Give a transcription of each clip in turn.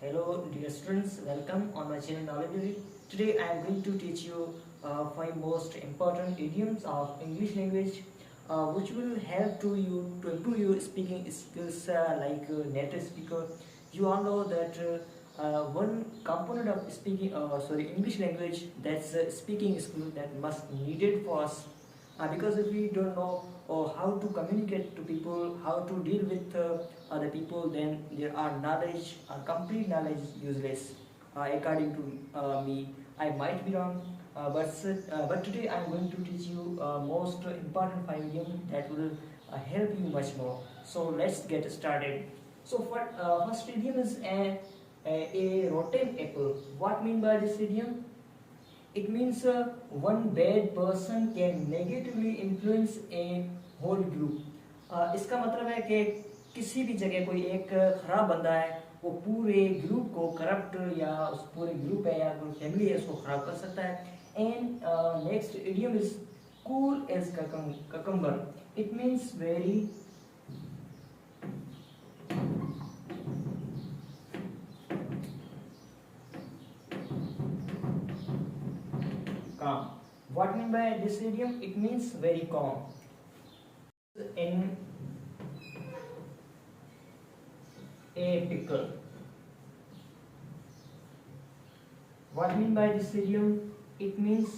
Hello dear students, welcome on my channel Knowledge. Today I am going to teach you 5 most important idioms of English language which will help to improve your speaking skills like native speaker. You all know that one component of speaking English language, that's speaking skill that must needed for us because if we don't know how to communicate to people, how to deal with other people, then there are knowledge, complete knowledge useless. According to me, I might be wrong, but today I am going to teach you most important 5 idioms that will help you much more. So let's get started. So first idiom is a rotten apple. What mean by this idiom? It means one bad person can negatively influence a whole group. इसका मतलब है कि किसी भी जगह कोई एक खराब बंदा है, वो पूरे ग्रुप को करप्ट या उस पूरे ग्रुप है या कोई फैमिली है उसको खराब कर सकता है. And next idiom is cool as cucumber. It means very calm. What mean by this idiom? It means very calm. In a pickle. What mean by this idiom? It means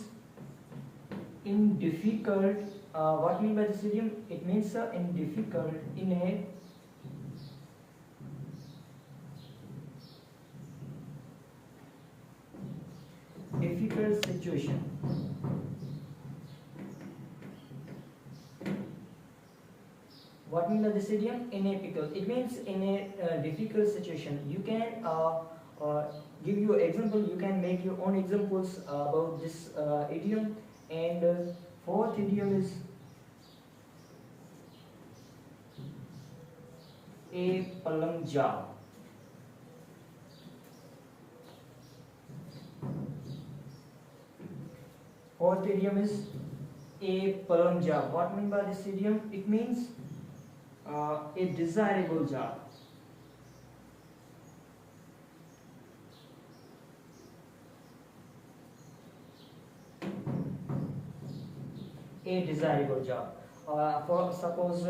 in difficult. What mean by this idiom? It means in difficult, in a difficult situation. What mean by this idiom? In a pickle. It means in a difficult situation. You can give you example. You can make your own examples about this idiom. And fourth idiom is a palam jar. Fourth idiom is a palam jar. What mean by this idiom? It means a desirable job. A desirable job. For suppose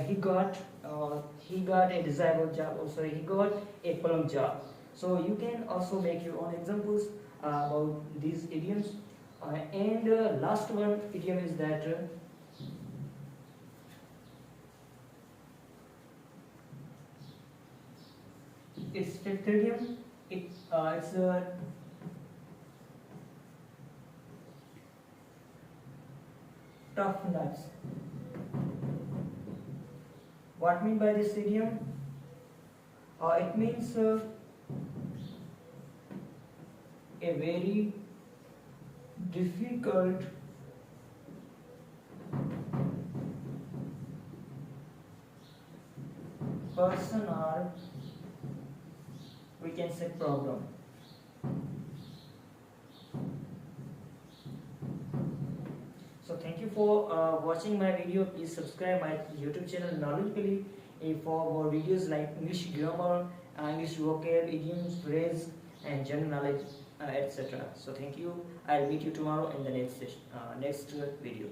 he got a desirable job. Also, he got a plum job. So you can also make your own examples about these idioms. And last one idiom is that. It's fifth idiom. It's tough nuts. What mean by this idiom? It means a very difficult person, or we can say problem. So thank you for watching my video. Please subscribe my YouTube channel Knowledgeably for more videos like English grammar, English vocab, idioms, phrase, and general knowledge, etc. So thank you. I'll meet you tomorrow in the next video.